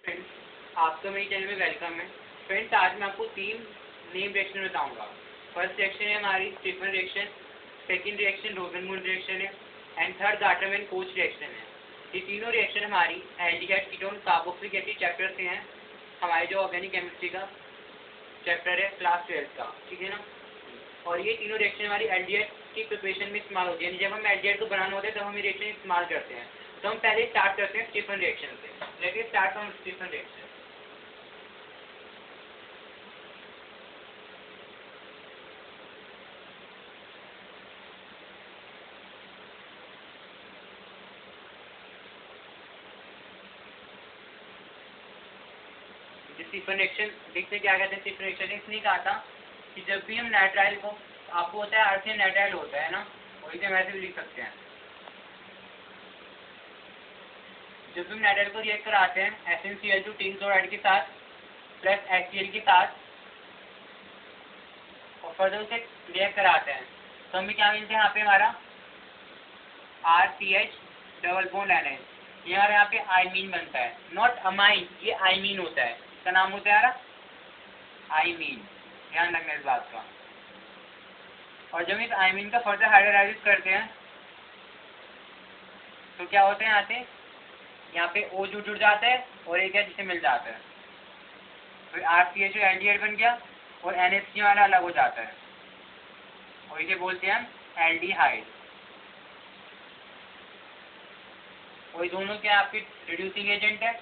Friends, आपका मेरे channel में वेलकम है। फ्रेंड्स, आज मैं आपको 3 नेम रिएक्शन बताऊंगा। फर्स्ट रिएक्शन है हमारी Stephen reaction, second reaction Rosenmund reaction है and third Gattermann Koch reaction है। ये तीनों रिएक्शन हमारी aldehyde ketone carboxylic acid chapter से हैं, हमारे जो ऑर्गेनिक केमिस्ट्री का चैप्टर है क्लास 12 का, ठीक है ना। और ये तीनों रिएक्शन हमारी एल्डिहाइड की प्रिपरेशन में इस्तेमाल होती है। जब हम एल्डिहाइड को बनाना होता है तब हम ये रिएक्शन इस्तेमाल करते हैं। तो हम पहले स्टार्ट करते हैं स्टीफन रिएक्शन से। Let's start from Stephen reaction. Stephen reaction देखते क्या कहते हैं। स्टीफन रिएक्शन इसलिए कहा था कि जब भी हम नाइट्राइल को, आपको होता है अर्थ नाइट्राइल होता है ना, वही हम ऐसे भी लिख सकते हैं। जब भी हम नाइट्राइल को रिएक्ट कराते हैं FnCl2 टिन क्लोराइड के साथ प्लस HCl के साथ और फर्दर उसे रिएक्ट कराते हैं तो हमें क्या मिलता है यहाँ पे हमारा RCH डबल बॉन्ड NH। यहाँ पे आइमीन बनता है, नॉट अमाइन, ये आइमीन होता है। इसका नाम होता है यार आइमीन, ध्यान रखना इस बात का। और जब इस आइमीन का फर्दर हाइड्रोलाइसिस करते हैं तो क्या होता है, यहाँ पे O जुड़ जाता है और एक है जिसे मिल जाता है, फिर RCH एल्डिहाइड बन गया और NH वाला अलग हो जाता है और इसे बोलते हैं हम एल्डिहाइड। और ये दोनों क्या आपके रिड्यूसिंग एजेंट है।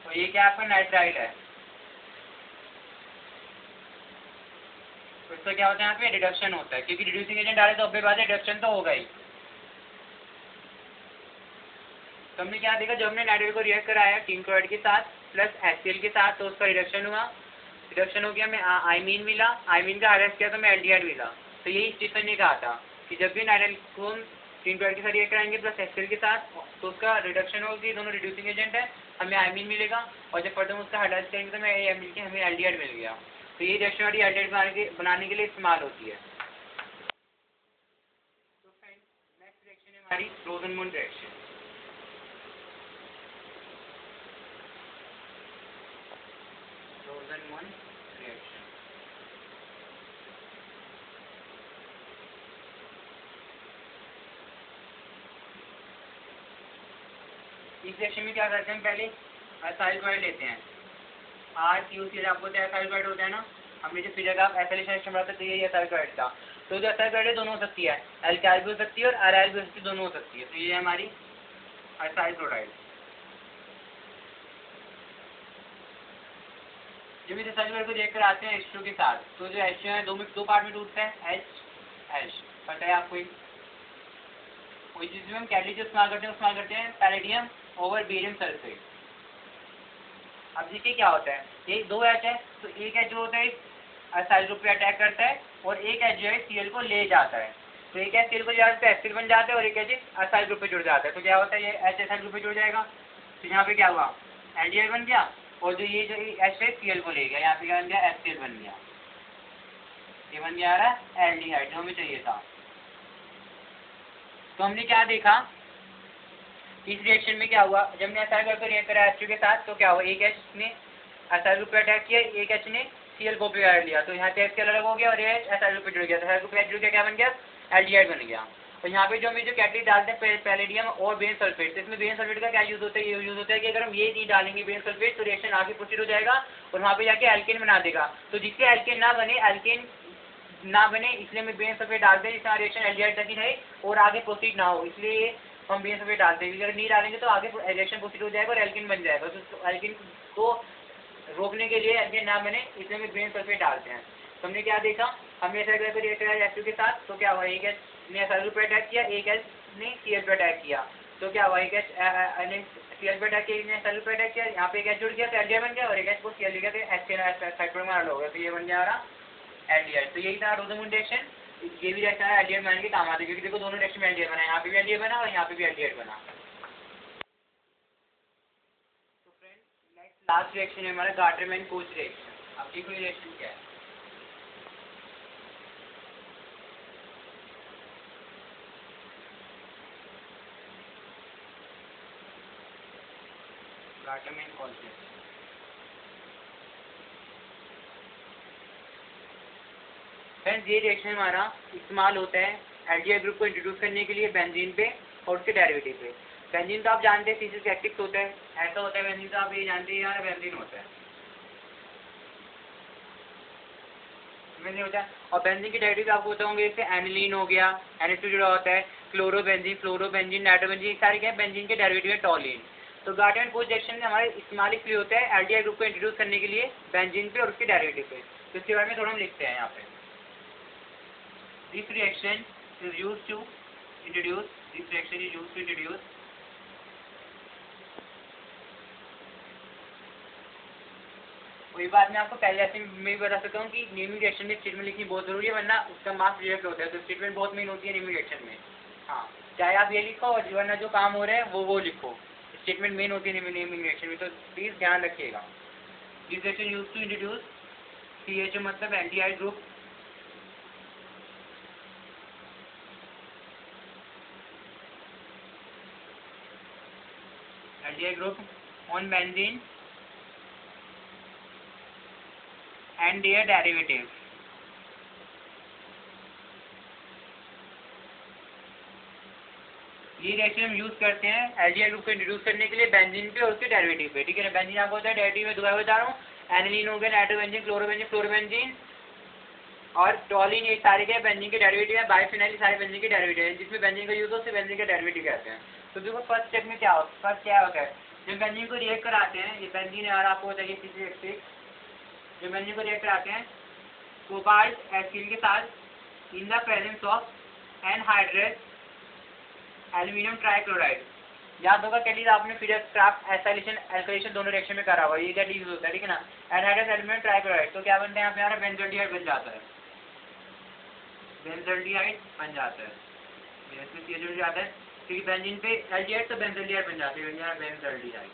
तो ये क्या आपका नाइट्राइल है। तो इसका क्या होता है, यहाँ पे रिडक्शन होता है, क्योंकि रिड्यूसिंग एजेंट डाले तो अब बाद रिडक्शन तो होगा ही। तो हमने क्या देखा, जब हमने नाइट्राइल को रिएक्ट कराया टिन क्लोराइड के साथ प्लस HCl के साथ तो उसका रिडक्शन हुआ, रिडक्शन हो गया, हमें आइमीन मिला, आइमीन का हाइड्राइज किया तो हमें एल्डिहाइड मिला। तो यही स्टीफन ने कहा था कि जब भी नाइट्राइल को हम टिन क्लोराइड के साथ रिएक्ट कराएंगे प्लस HCl के साथ तो उसका रिडक्शन होगी, दोनों रिड्यूसिंग एजेंट है, हमें आइमीन मिलेगा और जब फर्दर उसका हाइड्राइज करेंगे तो हमें एल्डिहाइड मिल गया। तो ये रिएक्शन हमारी एल्डिहाइड बनाने के लिए इस्तेमाल होती है। तो फ्रेंड्स, नेक्स्ट रिएक्शन है हमारी रोजनमूड रिएक्शन। रोजनमूड रिएक्शन इस रिएक्शन में क्या करते हैं, पहले एसाइल क्लोराइड लेते हैं, RCOCl, आपको तो एसाइल क्लोराइड होता है ना, हमने जो फिर आप एसाइलेशन सिस्टम बनाते तो यही एसाइल क्लोराइड था। तो जो एसाइल क्लोराइड दोनों हो सकती है, एल्काइल भी हो सकती है और अराइल भी हो सकती है, दोनों हो सकती है। तो ये हमारी एसाइल क्लोराइड। जब इस एसाइल क्लोराइड को देखकर आते हैं H2 के साथ तो जो H2 है दो पार्ट में टूटता है, H पता है आपको। कोई चीज़ में हम कैटलिस्ट इस्तेमाल करते हैं पैलेडियम ओवर बेरियम सल्फेट। अब देखिए क्या होता है, ये दो H है तो एक H जो होता है एसाइल ग्रुप पे अटैक करता है और एक H जो है Cl को ले जाता है। तो एक H Cl को ले जाता है तो एसिड बन जाता है और एक H एसाइल ग्रुप पे जुड़ जाता है। तो क्या होता है, ये H एसाइल ग्रुप पे जुड़ जाएगा तो यहाँ पे क्या हुआ, एल्डिहाइड बन गया और जो H है Cl को ले गया, यहाँ पे क्या बन गया, HCl बन गया। ये बन गया रहा एल्डिहाइड जो हमें चाहिए था। तो हमने क्या देखा इस रिएक्शन में क्या हुआ, जब हमने एसाइल ग्रुप पे रिएक्ट करा H2 के साथ तो क्या हुआ, एक H ने एसाइल ग्रुप पे अटैक किया, एक H ने Cl को पे लिया, तो यहाँ पे HCl अलग हो गया और ये एसाइल ग्रुप पे जुड़ गया, तो एसाइल ग्रुप पे जुड़ गया, क्या बन गया, एल्डिहाइड बन गया। और यहाँ पे जो हम जो कैटलिस्ट डालते हैं पैलेडियम और बेरियम सल्फेट, तो इसमें बेरियम सल्फेट का क्या यूज होता है, ये यूज होता है कि अगर हम ये चीज डालेंगे बेरियम सल्फेट तो रिएक्शन आगे प्रोसीड हो जाएगा और वहाँ पे जाके एल्केन बना देगा। तो जिससे एल्केन ना बने इसलिए हम बेरियम सल्फेट डालते हैं, जिससे रिएक्शन एल्डिहाइड तक ही रहे और आगे प्रोसीड ना हो, इसलिए हम बेरियम सल्फेट डालते हैं। अगर नहीं डालेंगे तो आगे रिएक्शन प्रोसीड हो जाएगा और एल्केन बन जाएगा। तो एल्केन को रोकने के लिए एल्केन ना बने इसलिए हम बेरियम सल्फेट डालते हैं। तो हमने क्या देखा, हमने ऐसा रिएक्ट किया H2 के साथ तो क्या हुआ, एक H ने एसाइल पे अटैक किया, एक H ने Cl पे अटैक किया, तो क्या हुआ, एक H ने Cl पे अटैक किया, एक ने एसाइल पे अटैक किया, यहाँ पे एक H जुड़ गया तो एल्डिहाइड बन गया और एक H को Cl लिखा तो HCl में हो गया, तो ये बन गया हमारा एल्डिहाइड। तो यही था रोजनमूड रिएक्शन। ये भी रिएक्शन एल्डिहाइड बनाने के काम आते हैं, क्योंकि देखो दोनों रिएक्शन में एल्डिहाइड बना, यहाँ पे भी एल्डिहाइड बना और यहाँ पे भी एल्डिहाइड बना। तो फ्रेंड्स, नेक्स्ट लास्ट रिएक्शन है हमारा गाटरमैन कोच रिएक्शन। अब देखो ये रिएक्शन क्या है। Glutamine complex. फ्रेंड्स ये रिएक्शन हमारा इस्तेमाल होता है एल्डिहाइड ग्रुप को इंट्रोड्यूस करने के लिए बेंजीन पे और उसके डेरिवेटिव पे। बेंजीन तो आप जानते हैं थीसिस एक्टिक्स होता है, ऐसा होता है बेंजीन, तो आप ये जानते हैं यार बेंजीन होता है, बेंजीन होता है। और बेंजीन के डेरिवेटिव आपको बताऊंगे, जैसे एनिलीन हो गया, एनएच2 जुड़ा होता है, क्लोरोबेंजीन, फ्लोरोबेंजीन, नाइट्रोबेंजीन, सारे क्या है बेंजीन के डेरिवेटिव है टॉलिन। तो गार्टन कोच रिएक्शन में हमारे इस्तेमाल इसलिए होता है एल्डिहाइड ग्रुप को इंट्रोड्यूस करने के लिए बेंजीन पे और उसके डेरिवेटिव पे। तो इसके बारे में थोड़ा हम लिखते हैं यहाँ पे। This reaction is used to introduce, this reaction is used to introduce वही बात मैं आपको पहले ऐसे मैं भी बता सकता हूँ कि नेमिंग रिएक्शन में स्टेटमेंट लिखनी बहुत जरूरी है, वरना उसका मार्क्स रिजेक्ट होता है। तो स्टेटमेंट बहुत मेन होती है नेमिंग रिएक्शन में। हाँ, चाहे आप ये लिखो और वरना जो काम हो रहा है वो लिखो, स्टेटमेंट मेन होती है नेमिंग रिएक्शन में, तो प्लीज़ ध्यान रखिएगा। This reaction use to introduce CHO मतलब aldehyde group on benzene and their derivatives। ये रिएक्शन हम यूज करते हैं एल्डिहाइड ग्रुप को इंट्रोड्यूस करने के लिए बेंजीन पे और उसके डेरिवेटिव पे, ठीक है ना। बेंजीन आपको होता है डेरिवेटिव में दोबारा बता रहा हूँ, एनिलीन हो गया, नाइट्रोबेंजीन, क्लोरोबेंजीन, फ्लोरोबेंजीन और टॉलिन, ये सारे क्या बेंजीन के डेरिवेटिव है। बाइफिनाइल सारे बेंजीन के डेरिवेटिव है, जिसमें बेंजीन का यूज हो उसे बेंजीन के डेरिवेटिव कहते हैं। तो देखो फर्स्ट स्टेप में क्या होता है, जब बेंजीन को रिएक्ट कराते हैं, ये बेंजीन है और आपको होता है C6H6, जब बेंजीन को रिएक्ट कराते हैं कोबाल्ट एसिड के साथ in the presence of anhydride aluminium trichloride. याद होगा कैलीज आपने फिडर क्राफ्ट एसाइलेशन एल्काइलेशन दोनों रिएक्शन में करा हुआ, ये क्या यूज होता है, ठीक है ना। एनहाइड्रेट एल्यूमिनियम ट्राइक्लोराइड तो क्या बनते हैं, यहाँ पे हमारा बेंजोल्डिहाइड बन जाता है, बेंजोल्डिहाइड बन जाता है, जुड़ जाता है, क्योंकि बेंजीन पे एल्डिहाइड तो बेंजोल्डिहाइड बन जाती है, बेंजोल्डिहाइड,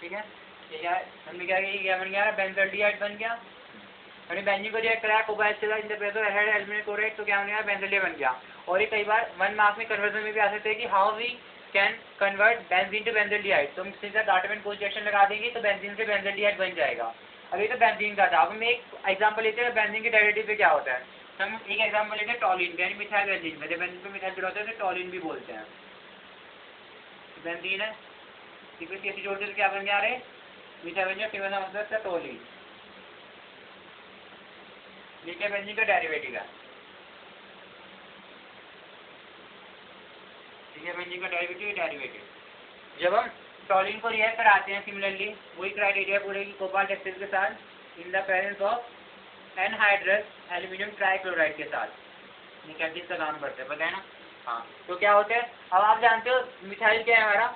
ठीक है। ये क्या हमने क्या बन गया, बेंजोल्डिहाइड बन गया। हमने बेंजीन को रिएक्ट कराया कोबाल्ट से in the presence of anhydride aluminium chloride, तो क्या बन गया, बेंजोल्डिहाइड बन गया। और ये कई बार 1 मार्क में कन्वर्जन में भी आ सकते हैं कि how we can convert benzene to benzaldehyde. तो हम सीधा डाटामेंट कोच रिएक्शन लगा देंगे तो बेंजीन से बेंजोल्डिहाइड बन जाएगा। अभी तो बेंजीन का था, अब हम एक एग्जांपल लेते हैं बेंजीन के डेरिवेटिव पे क्या होता है। तो हम एक एग्जांपल लेते हैं टॉलिन, यानी मिथाइल बेंजीन में, जब बेंजीन पे मिथाइल जुड़ा होता है तो टॉलिन भी बोलते हैं। बेंजीन है, सीक्वेंस कैसे जोड़ते हैं, क्या बन गया, अरे मिथाइल बेंजीन फेमस मतलब टॉलिन, ये क्या बेंजीन का डेरिवेटिव है, ठीक है, बेंजीन का डेरिवेटिव। जब हम टॉलिन को रिएक्ट कराते हैं सिमिलरली वही क्राइटेरिया पूरे की कोबाल्ट एसिड के साथ in the presence of anhydrous aluminium trichloride के साथ, ये कैटेलिस्ट का काम करते हैं, पता है ना। हाँ, तो क्या होता है, अब आप जानते हो मिथाइल क्या है हमारा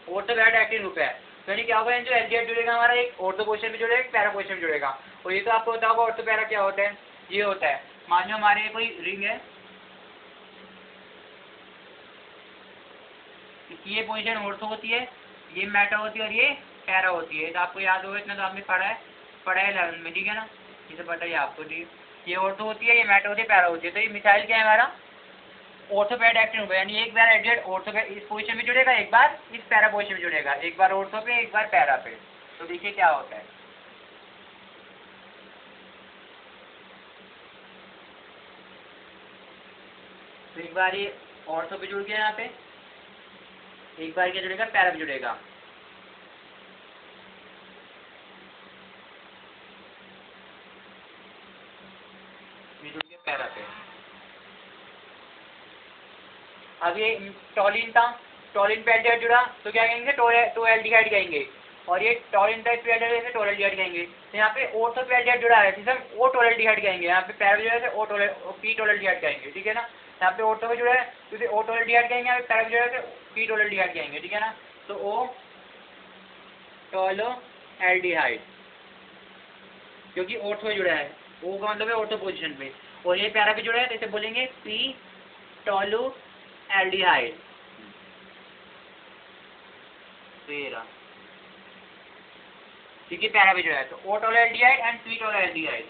ऑर्थोपैड एक्टिव ग्रुप है, तो यानी क्या होगा, जो एल्डिहाइड जुड़ेगा हमारा एक ऑर्थो पोजीशन में जुड़ेगा, एक पैरा पोजीशन में जुड़ेगा। और ये तो आपको पता होगा ऑर्थो पैरा क्या होता है, ये होता है मान लो हमारे कोई रिंग है, ये पोजीशन ऑर्थो होती है, ये मेटा होती है और ये पैरा होती है। तो आपको याद होगा, इतना तो आपने पढ़ा है 11 में, ठीक है ना, ये तो पता ही आपको, ठीक। ये ऑर्थो होती है, ये मेटा होती है, पैरा होती है। तो ये मिथाइल क्या है हमारा ऑर्थोपैड एक्टिव होगा, यानी एक बार एल्डिहाइड ऑर्थोपैड इस पोजीशन में जुड़ेगा, एक बार इस पैरा पोजीशन में जुड़ेगा, एक बार ऑर्थो पे एक बार पैरा पे। तो देखिए क्या होता है, तो एक बार ये ऑर्थो पे जुड़ गया यहाँ पे, एक बार क्या जुड़ेगा, पैरा पे जुड़ेगा। ये जुड़ गया पैरा पे। अब ये टॉलिन था, टॉलिन पे एल्डिहाइड जुड़ा तो क्या कहेंगे, टो एल्डिहाइड कहेंगे। और ये टॉलिन था, इस पे एल्डिहाइड से टोरल्डिहाइड कहेंगे। तो यहाँ पे ऑर्थो पे एल्डिहाइड जुड़ा है, जिसे हम ओ टोरल्डिहाइड कहेंगे। यहाँ पे पैरा पे जुड़ा है ओ पी टोरल्डिहाइड कहेंगे, ठीक है ना। यहाँ पे ऑर्थो पे जुड़ा है तो इसे ओ टोरल्डिहाइड कहेंगे, यहाँ पे पैरा पे जुड़ा है तो पी टोरल्डिहाइड कहेंगे, ठीक है ना। तो ओ टोलो एल्डिहाइड, क्योंकि ऑर्थो जुड़ा है, ओ का मतलब है ऑर्थो पोजीशन पे, और ये पैरा पे जुड़ा है तो इसे बोलेंगे पी टोलो एल्डिहाइड। तेरा ठीक है, पैरा पे जुड़ा है तो o tolualdehyde and p tolualdehyde,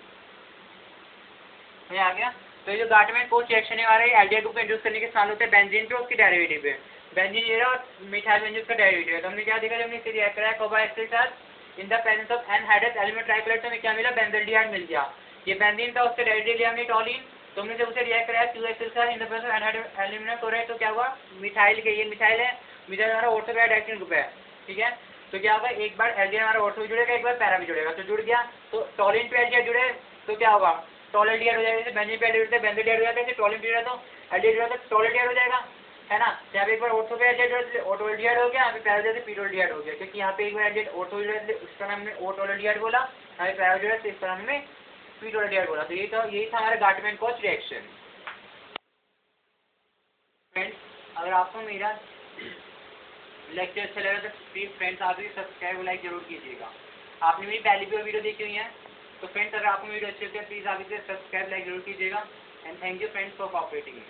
आ गया। तो ये जो गार्टमैन कोच रिएक्शन है हमारा एल्डिहाइड ग्रुप को इंड्यूस करने के साथ होते हैं बेंजीन पे, उसके डेरिवेटिव पे। बेंजीन ये रहा और मिथाइल बेंजीन उसका डेरिवेटिव है। तो हमने क्या देखा, जब हमने इसे रिएक्ट कराया कार्बोहाइड्रेट के साथ in the presence of anhydrous element trichloride, तो हमें क्या मिला, बेंजोल्डिहाइड मिल गया। ये बेंजीन था, उसका डेरिवेटिव लिया हमने टॉलिन। तो हमने जब उसे रिएक्ट कराया COH के साथ in the presence of anhydrous element chloride, तो क्या हुआ, मिथाइल के, ये मिथाइल है, मिथाइल हमारा ऑर्थो पैरा डाइक्लोराइड ग्रुप है, ठीक है। तो क्या होगा, एक बार एल्डिहाइड हमारा ऑर्थो भी जुड़ेगा, एक बार पैरा भी जुड़ेगा, तो जुड़ गया। तो टॉलिन पे एल्डिहाइड जुड़े तो क्या होगा, टॉलेडिहाइड हो जाएगा। जैसे बेंजीन पे एल्डिहाइड होता है बेंजोल्डिहाइड हो जाता है, जैसे टॉलिन पे जुड़ा तो एल्डिहाइड जुड़ा तो टॉलेडिहाइड हो जाएगा, है ना। तो यहाँ पे एक बार ऑर्थो पे एल्डिहाइड ऑर्थो एल्डिहाइड हो गया, यहाँ पे पैरा जुड़ा तो पीरोल्डिहाइड हो गया, क्योंकि यहाँ पे एक बार एल्डिहाइड ऑर्थो जुड़ा तो उसका नाम हमने ऑटोल्डिहाइड बोला, यहाँ पे पैरा जुड़ा तो इसका नाम हमने पीरोल्डिहाइड बोला। तो यही था हमारा गार्टमैन-कोच रिएक्शन। फ्रेंड्स, अगर आपको मेरा लेक्चर अच्छा लगा तो प्लीज़ फ्रेंड्स आप भी सब्सक्राइब लाइक जरूर कीजिएगा। आपने मेरी पहली भी वीडियो देखी हुई है, तो फ्रेंड्स अगर आपको वीडियो अच्छी लगती है प्लीज़ आप इसे सब्सक्राइब लाइक जरूर कीजिएगा। And thank you friends for cooperating.